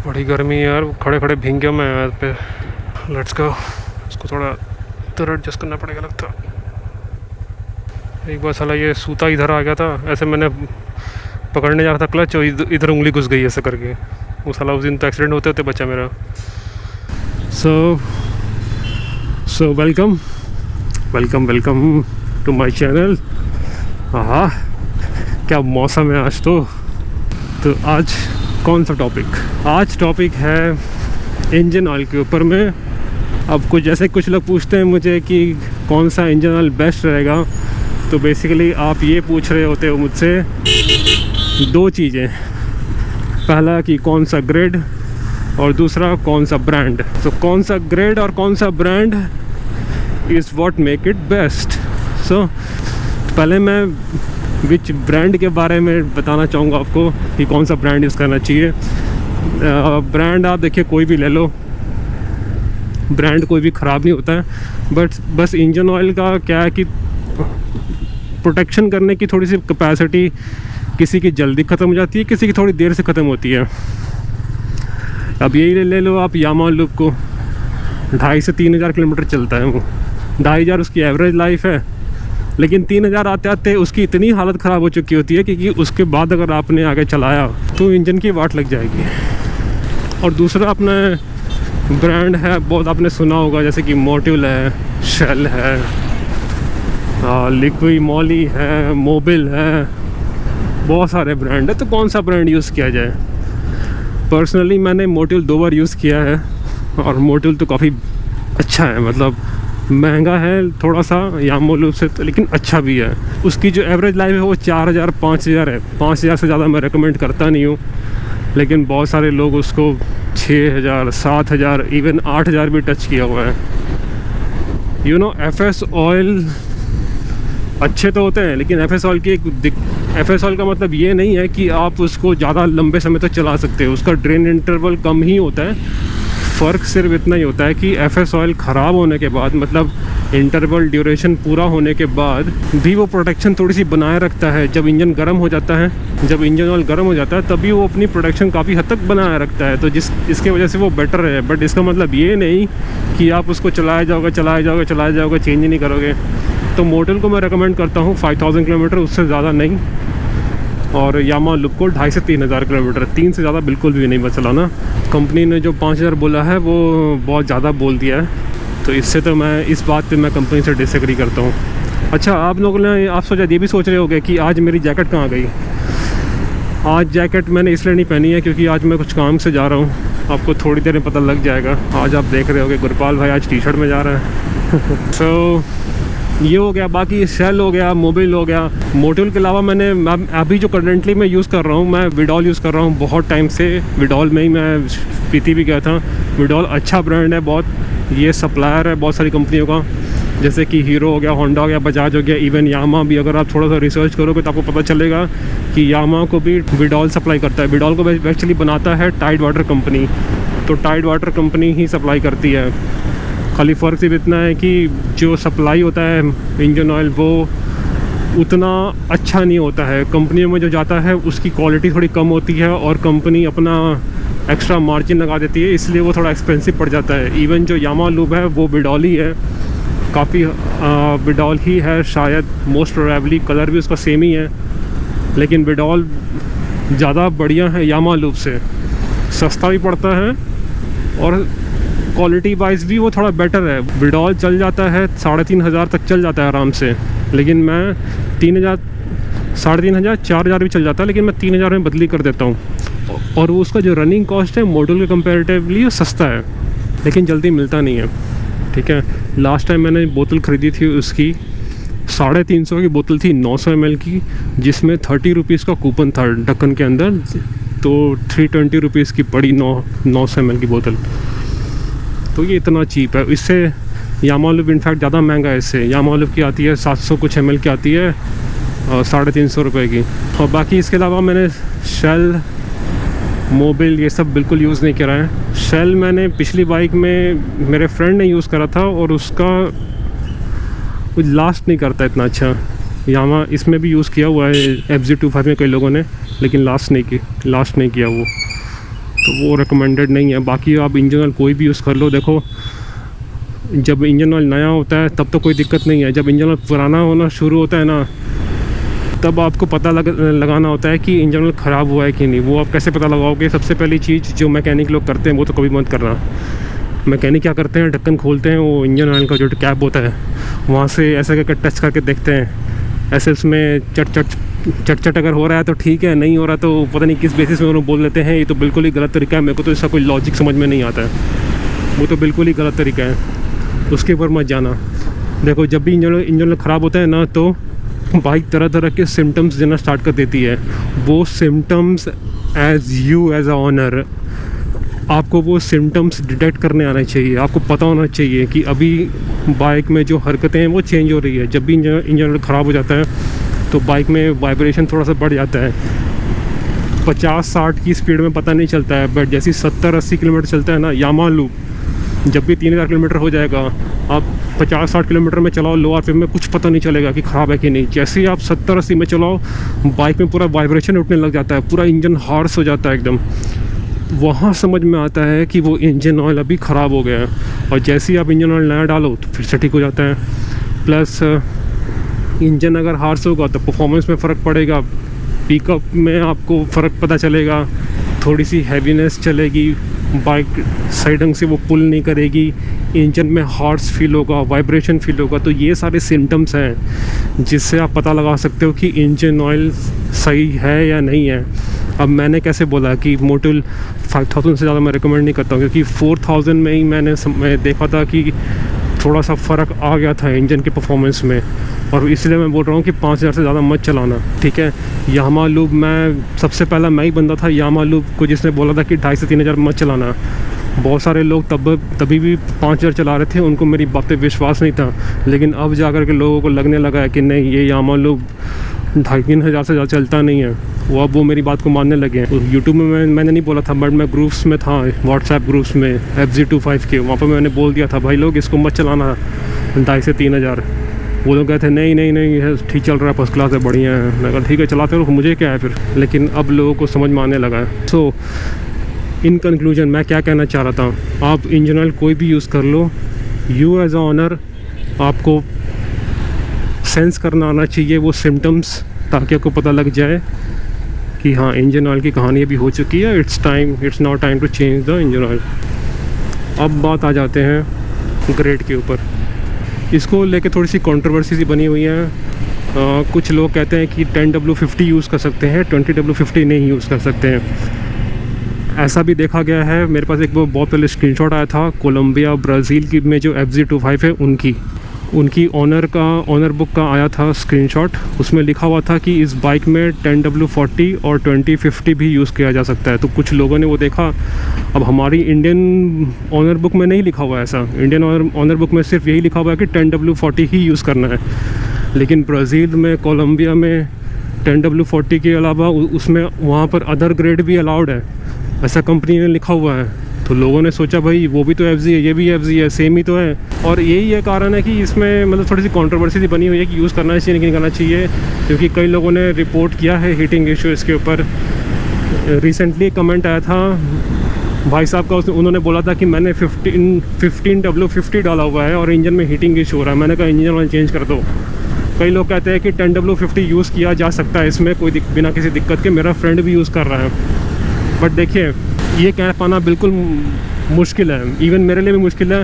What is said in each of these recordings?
बड़ी गर्मी है यार, खड़े खड़े भींग गया मैं यहाँ पे। Let's go. इसको थोड़ा इधर एडजस्ट करना पड़ेगा लगता। एक बार साला ये सूता इधर आ गया था, ऐसे मैंने पकड़ने जा रहा था क्लच और इधर उंगली घुस गई ऐसे करके। वो साला उस दिन तो एक्सीडेंट होते होते बचा मेरा। So welcome to my channel. हाँ, क्या मौसम है आज तो आज कौन सा टॉपिक? आज टॉपिक है इंजन ऑयल के ऊपर में। अब कुछ लोग पूछते हैं मुझे कि कौन सा इंजन ऑयल बेस्ट रहेगा, तो बेसिकली आप ये पूछ रहे होते हो मुझसे दो चीज़ें। पहला कि कौन सा ग्रेड और दूसरा कौन सा ब्रांड। तो कौन सा ग्रेड और कौन सा brand is what make it best. So पहले मैं विच ब्रांड के बारे में बताना चाहूँगा आपको कि कौन सा ब्रांड यूज़ करना चाहिए। ब्रांड आप देखिए कोई भी ले लो, ब्रांड कोई भी ख़राब नहीं होता है, बट बस इंजन ऑयल का क्या है कि प्रोटेक्शन करने की थोड़ी सी कैपेसिटी किसी की जल्दी ख़त्म हो जाती है, किसी की थोड़ी देर से ख़त्म होती है। अब यही ले लो आप यामा लूप को, 2,500 से 3,000 किलोमीटर चलता है वो। 2,500 उसकी एवरेज लाइफ है, लेकिन 3,000 आते आते उसकी इतनी हालत ख़राब हो चुकी होती है कि उसके बाद अगर आपने आगे चलाया तो इंजन की वाट लग जाएगी। और दूसरा अपना ब्रांड है, बहुत आपने सुना होगा, जैसे कि मोटिल है, शेल है, लिक्विड मॉली है, मोबिल है, बहुत सारे ब्रांड है। तो कौन सा ब्रांड यूज़ किया जाए? पर्सनली मैंने मोटिल 2 बार यूज़ किया है और मोटिल तो काफ़ी अच्छा है। मतलब महंगा है थोड़ा सा यामा लूप से तो, लेकिन अच्छा भी है। उसकी जो एवरेज लाइफ है वो 4,000 5,000 है। 5,000 से ज़्यादा मैं रेकमेंड करता नहीं हूँ, लेकिन बहुत सारे लोग उसको 6,000 7,000 इवन 8,000 भी टच किया हुआ है। FS ऑयल अच्छे तो होते हैं, लेकिन FS ऑयल की FS ऑयल का मतलब ये नहीं है कि आप उसको ज़्यादा लंबे समय तक चला सकते हो। उसका ड्रेन इंटरवल कम ही होता है। फ़र्क सिर्फ इतना ही होता है कि FS ऑयल ख़राब होने के बाद, मतलब इंटरवल ड्यूरेशन पूरा होने के बाद भी वो प्रोटेक्शन थोड़ी सी बनाए रखता है। जब इंजन गर्म हो जाता है, जब इंजन ऑयल गर्म हो जाता है, तभी वो अपनी प्रोटेक्शन काफ़ी हद तक बनाए रखता है। तो इसके वजह से वो बेटर है। बट इसका मतलब ये नहीं कि आप उसको चलाए जाओगे, चेंज नहीं करोगे। तो मोटिल को मैं रेकमेंड करता हूँ 5,000 किलोमीटर, उससे ज़्यादा नहीं। और यामा लूप को 2,500 से 3,000 किलोमीटर, 3 से ज़्यादा बिल्कुल भी नहीं बस चलाना। कंपनी ने जो 5,000 बोला है वो बहुत ज़्यादा बोल दिया है, तो इससे तो मैं इस बात पे मैं कंपनी से डिसएग्री करता हूँ। अच्छा, आप लोगों ने ये भी सोच रहे होंगे कि आज मेरी जैकेट कहाँ गई। आज जैकेट मैंने इसलिए नहीं पहनी है क्योंकि आज मैं कुछ काम से जा रहा हूँ। आपको थोड़ी देर में पता लग जाएगा। आज आप देख रहे होंगे गुरपाल भाई आज टी-शर्ट में जा रहा है। तो ये हो गया। बाकी शेल हो गया, मोबिल हो गया। मोटिल के अलावा मैंने अभी जो करंटली मैं यूज़ कर रहा हूँ, मैं विडॉल यूज़ कर रहा हूँ बहुत टाइम से। विडॉल में ही मैं पीती भी गया था। विडॉल अच्छा ब्रांड है बहुत। ये सप्लायर है बहुत सारी कंपनियों का, जैसे कि हीरो हो गया, होंडा हो गया, बजाज हो गया, इवन यामा भी। अगर आप थोड़ा सा रिसर्च करोगे तो आपको पता चलेगा कि यामा को भी विडॉल सप्लाई करता है। विडॉल को एक्चुअली बनाता है टाइड वाटर कंपनी, तो टाइड वाटर कंपनी ही सप्लाई करती है। खाली फ़र्क सिर्फ इतना है कि जो सप्लाई होता है इंजन ऑयल वो उतना अच्छा नहीं होता है। कंपनियों में जो जाता है उसकी क्वालिटी थोड़ी कम होती है और कंपनी अपना एक्स्ट्रा मार्जिन लगा देती है, इसलिए वो थोड़ा एक्सपेंसिव पड़ जाता है। इवन जो यामा लूप है वो विडॉल ही है, काफ़ी विडॉल ही है शायद, मोस्ट प्रोबेबली। कलर भी उसका सेम ही है, लेकिन विडॉल ज़्यादा बढ़िया है यामा लूप से। सस्ता भी पड़ता है और क्वालिटी वाइज भी वो थोड़ा बेटर है। विडॉल चल जाता है 3,500 तक चल जाता है आराम से, लेकिन मैं 3,000 3,500 4,000 भी चल जाता है, लेकिन मैं 3,000 में बदली कर देता हूँ। और वो उसका जो रनिंग कॉस्ट है मोटिल के कंपेरेटिवली वो सस्ता है, लेकिन जल्दी मिलता नहीं है। ठीक है, लास्ट टाइम मैंने बोतल ख़रीदी थी उसकी 350 की बोतल थी, 900 ml की, जिसमें 30 रुपीज़ का कूपन था ढक्कन के अंदर, तो 320 रुपीज़ की पड़ी 900 ml की बोतल। तो ये इतना चीप है। इससे यामा लूप इनफैक्ट ज़्यादा महंगा है। इससे यामा लूप की आती है 700 कुछ ml की आती है, 350 रुपये की। और बाकी इसके अलावा मैंने शेल, मोबिल ये सब बिल्कुल यूज़ नहीं करा है। शेल मैंने पिछली बाइक में मेरे फ्रेंड ने यूज़ करा था और उसका लास्ट नहीं करता इतना अच्छा। यामा इसमें भी यूज़ किया हुआ है FZ25 में कई लोगों ने, लेकिन लास्ट नहीं किया वो। तो वो रिकमेंडेड नहीं है। बाकी आप इंजन ऑयल कोई भी यूज़ कर लो, देखो जब इंजन ऑयल नया होता है तब तो कोई दिक्कत नहीं है, जब इंजन ऑयल पुराना होना शुरू होता है ना, तब आपको पता लगाना होता है कि इंजन ऑयल ख़राब हुआ है कि नहीं। वो आप कैसे पता लगाओगे? सबसे पहली चीज़ जो मैकेनिक लोग करते हैं वो तो कभी मत करना। मैकेनिक क्या करते हैं, ढक्कन खोलते हैं, वो इंजन ऑयल का जो कैप होता है वहाँ से ऐसे करके टच करके देखते हैं, ऐसे उसमें चट अगर हो रहा है तो ठीक है, नहीं हो रहा तो पता नहीं किस बेसिस में उन्होंने बोल लेते हैं। ये तो बिल्कुल ही गलत तरीका है, मेरे को तो इसका कोई लॉजिक समझ में नहीं आता है। वो तो बिल्कुल ही गलत तरीका है, उसके ऊपर मत जाना। देखो जब भी इंजन ख़राब होता है ना, तो बाइक तरह तरह के सिम्टम्स देना स्टार्ट कर देती है। वो सिम्टम्स एज अ ऑनर आपको वो सिम्टम्स डिटेक्ट करने आना चाहिए। आपको पता होना चाहिए कि अभी बाइक में जो हरकतें हैं वो चेंज हो रही है। जब भी इंजन ख़राब हो जाता है तो बाइक में वाइब्रेशन थोड़ा सा बढ़ जाता है। 50-60 की स्पीड में पता नहीं चलता है, बट जैसे 70-80 किलोमीटर चलता है ना यामा लूप, जब भी 3000 किलोमीटर हो जाएगा, आप 50-60 किलोमीटर में चलाओ लो आरपीएम में, कुछ पता नहीं चलेगा कि ख़राब है कि नहीं। जैसे ही आप 70-80 में चलाओ, बाइक में पूरा वाइब्रेशन उठने लग जाता है, पूरा इंजन हार्स हो जाता है एकदम। वहाँ समझ में आता है कि वो इंजन ऑयल अभी ख़राब हो गया है। और जैसे ही आप इंजन ऑयल नया डालो तो फिर से ठीक हो जाता है। प्लस इंजन अगर हार्स होगा तो परफॉर्मेंस में फ़र्क पड़ेगा, पिकअप में आपको फ़र्क पता चलेगा, थोड़ी सी हैवीनेस चलेगी, बाइक सही ढंग से वो पुल नहीं करेगी, इंजन में हॉर्स फील होगा, वाइब्रेशन फील होगा। तो ये सारे सिम्टम्स हैं जिससे आप पता लगा सकते हो कि इंजन ऑयल सही है या नहीं है। अब मैंने कैसे बोला कि मोटुल 5000 से ज़्यादा मैं रिकमेंड नहीं करता हूँ, क्योंकि 4000 में ही मैंने देखा था कि थोड़ा सा फ़र्क आ गया था इंजन के परफॉर्मेंस में। और इसलिए मैं बोल रहा हूँ कि 5000 से ज़्यादा मत चलाना, ठीक है। यामा लूप मैं सबसे पहला मैं ही बंदा था यामा लूप को जिसने बोला था कि 2500 से 3000 मत चलाना। बहुत सारे लोग तभी भी 5000 चला रहे थे, उनको मेरी बात पे विश्वास नहीं था। लेकिन अब जा कर के लोगों को लगने लगा है कि नहीं, ये यामा लूप 2500 से ज़्यादा चलता नहीं है। वो मेरी बात को मानने लगे हैं। यूट्यूब में मैंने नहीं बोला था, बट मैं ग्रुप्स में था, व्हाट्सएप ग्रुप्स में FZ25 के, वहाँ पर मैंने बोल दिया था भाई लोग इसको मत चलाना 2500 से 3000। वो लोग कहते हैं नहीं ठीक चल रहा है, फर्स्ट क्लास है, बढ़िया है। मैं कहा ठीक है चलाते रहो, मुझे क्या है फिर। लेकिन अब लोगों को समझ में आने लगा है। सो इन कंक्लूजन मैं क्या कहना चाह रहा था, आप इंजन ऑयल कोई भी यूज़ कर लो, यू एज अ ऑनर आपको सेंस करना आना चाहिए वो सिम्टम्स, ताकि आपको पता लग जाए कि हाँ इंजन ऑयल की कहानी अभी हो चुकी है, it's now time to change the engine oil. अब बात आ जाते हैं ग्रेड के ऊपर। इसको लेके थोड़ी सी कंट्रोवर्सी सी बनी हुई है। कुछ लोग कहते हैं कि 10W50 यूज़ कर सकते हैं, 20W50 नहीं यूज़ कर सकते हैं। ऐसा भी देखा गया है। मेरे पास एक बहुत पहले स्क्रीनशॉट आया था कोलंबिया ब्राज़ील की में जो FZ25 है उनकी ऑनर बुक का आया था स्क्रीनशॉट। उसमें लिखा हुआ था कि इस बाइक में 10W40 और 2050 भी यूज़ किया जा सकता है। तो कुछ लोगों ने वो देखा। अब हमारी इंडियन ऑनर बुक में नहीं लिखा हुआ है ऐसा। इंडियन ऑनर बुक में सिर्फ यही लिखा हुआ है कि 10W40 ही यूज़ करना है। लेकिन ब्राज़ील में, कोलंबिया में 10W40 के अलावा उसमें वहाँ पर अदर ग्रेड भी अलाउड है, ऐसा कंपनी ने लिखा हुआ है। तो लोगों ने सोचा भाई वो भी तो FZ है, ये भी FZ है, सेम ही तो है। और यही है कारण है कि इसमें मतलब थोड़ी सी कंट्रोवर्सी बनी हुई है कि यूज़ करना चाहिए नहीं करना चाहिए, क्योंकि कई लोगों ने रिपोर्ट किया है हीटिंग इशू इसके ऊपर। रिसेंटली कमेंट आया था भाई साहब का, उन्होंने बोला था कि मैंने 15W50 डाला हुआ है और इंजन में हीटिंग इशू हो रहा है। मैंने कहा इंजन ऑयल चेंज कर दो। कई लोग कहते हैं कि 10W50 यूज़ किया जा सकता है इसमें कोई बिना किसी दिक्कत के, मेरा फ्रेंड भी यूज़ कर रहा है। बट देखिए ये कह पाना बिल्कुल मुश्किल है, इवन मेरे लिए भी मुश्किल है।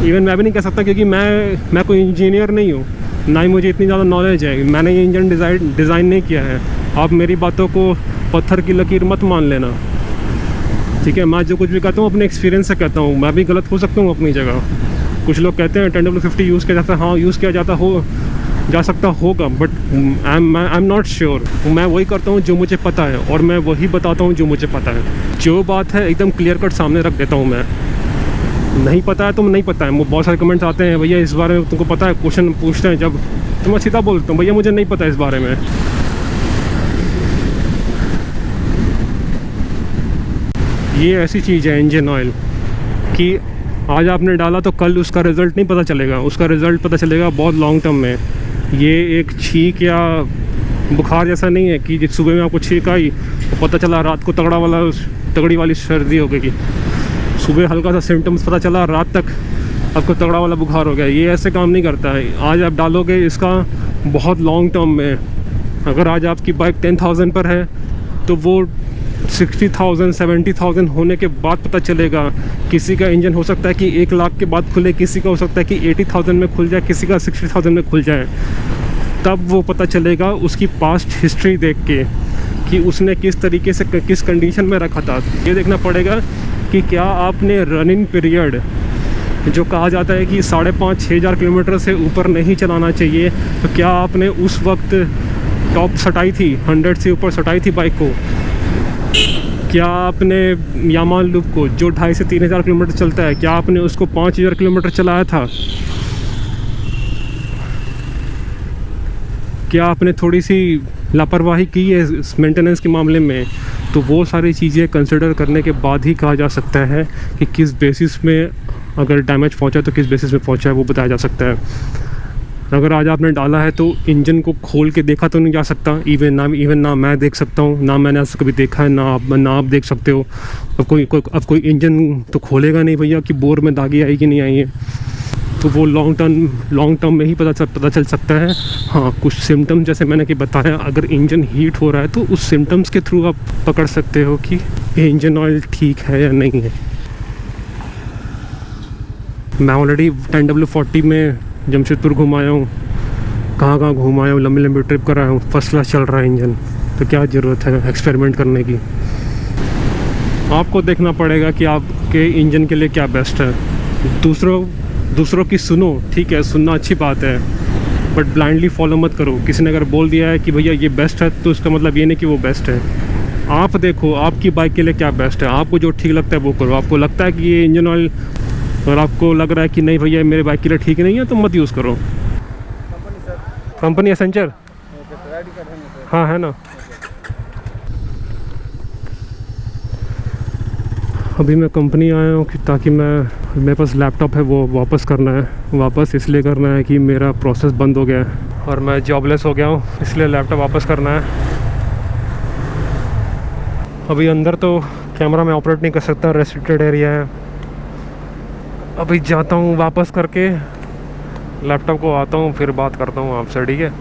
इवन मैं भी नहीं कह सकता, क्योंकि मैं कोई इंजीनियर नहीं हूँ, ना ही मुझे इतनी ज़्यादा नॉलेज है। मैंने ये इंजन डिज़ाइन नहीं किया है। आप मेरी बातों को पत्थर की लकीर मत मान लेना, ठीक है। मैं जो कुछ भी कहता हूँ अपने एक्सपीरियंस से कहता हूँ, मैं भी गलत हो सकता हूँ अपनी जगह। कुछ लोग कहते हैं 10W50 यूज़ किया जाता है, हाँ यूज़ किया जा सकता होगा, but I am not sure. मैं वही करता हूँ जो मुझे पता है, और मैं वही बताता हूँ जो मुझे पता है। जो बात है एकदम क्लियर कट सामने रख देता हूँ मैं। नहीं पता है तो नहीं पता है। वो बहुत सारे कमेंट्स आते हैं भैया इस बारे में तुमको पता है, क्वेश्चन पूछते हैं जब, तो मैं सीधा बोलता हूँ भैया मुझे नहीं पता इस बारे में। ये ऐसी चीज़ है इंजन ऑयल कि आज आपने डाला तो कल उसका रिज़ल्ट नहीं पता चलेगा, उसका रिज़ल्ट पता चलेगा बहुत लॉन्ग टर्म में। ये एक छींक या बुखार जैसा नहीं है कि सुबह में आपको छींक आई तो पता चला रात को तगड़ा वाला तगड़ी वाली सर्दी हो गई। सुबह हल्का सा सिम्टम्स पता चला, रात तक आपको तगड़ा वाला बुखार हो गया। ये ऐसे काम नहीं करता है। आज आप डालोगे इसका बहुत लॉन्ग टर्म में, अगर आज आपकी बाइक 10,000 पर है तो वो 60,000 70,000 होने के बाद पता चलेगा। किसी का इंजन हो सकता है कि 1 लाख के बाद खुले, किसी का हो सकता है कि 80,000 में खुल जाए, किसी का 60,000 में खुल जाए। तब वो पता चलेगा उसकी पास्ट हिस्ट्री देख के कि उसने किस तरीके से किस कंडीशन में रखा था। ये देखना पड़ेगा कि क्या आपने रनिंग पीरियड, जो कहा जाता है कि 5,500-6 हज़ार किलोमीटर से ऊपर नहीं चलाना चाहिए, तो क्या आपने उस वक्त टॉप सटाई थी, 100 से ऊपर सटाई थी बाइक को? क्या आपने यामा लूप को, जो 2,500 से 3,000 किलोमीटर चलता है, क्या आपने उसको 5,000 किलोमीटर चलाया था? क्या आपने थोड़ी सी लापरवाही की है मेंटेनेंस के मामले में? तो वो सारी चीज़ें कंसिडर करने के बाद ही कहा जा सकता है कि किस बेसिस में अगर डैमेज पहुंचा तो किस बेसिस में पहुंचा है, वो बताया जा सकता है। अगर आज आपने डाला है तो इंजन को खोल के देखा तो नहीं जा सकता। इवन ना मैं देख सकता हूँ, ना मैंने ऐसा कभी देखा है, ना आप देख सकते हो। अब कोई इंजन तो खोलेगा नहीं भैया कि बोर में दागी आई कि नहीं आई है। तो वो लॉन्ग टर्म में ही पता चल सकता है। हाँ, कुछ सिम्टम जैसे मैंने कि बताया, अगर इंजन हीट हो रहा है तो उस सिम्टम्स के थ्रू आप पकड़ सकते हो कि इंजन ऑयल ठीक है या नहीं है। मैं ऑलरेडी 10W40 में जमशेदपुर घुमाया हूँ, कहाँ घूम आया हूँ, लंबी ट्रिप कर रहा हूँ, फर्स्ट क्लास चल रहा है इंजन। तो क्या ज़रूरत है एक्सपेरिमेंट करने की? आपको देखना पड़ेगा कि आपके इंजन के लिए क्या बेस्ट है। दूसरों की सुनो, ठीक है, सुनना अच्छी बात है, बट ब्लाइंडली फॉलो मत करो। किसी ने अगर बोल दिया है कि भैया ये बेस्ट है, तो उसका मतलब ये नहीं कि वो बेस्ट है। आप देखो आपकी बाइक के लिए क्या बेस्ट है, आपको जो ठीक लगता है वो करो। आपको लगता है कि ये इंजन ऑयल, और आपको लग रहा है कि नहीं भैया मेरे बाइक के लिए ठीक नहीं है, तो मत यूज़ करो। कंपनी एसेंचर, हाँ है ना। अभी मैं कंपनी आया हूँ कि ताकि मेरे पास लैपटॉप है वो वापस करना है। वापस इसलिए करना है कि मेरा प्रोसेस बंद हो गया है और मैं जॉबलेस हो गया हूँ, इसलिए लैपटॉप वापस करना है। अभी अंदर तो कैमरा में ऑपरेट नहीं कर सकता, रेस्ट्रिक्टेड एरिया है। अभी जाता हूँ वापस करके लैपटॉप को, आता हूँ फिर बात करता हूँ आपसे, ठीक है।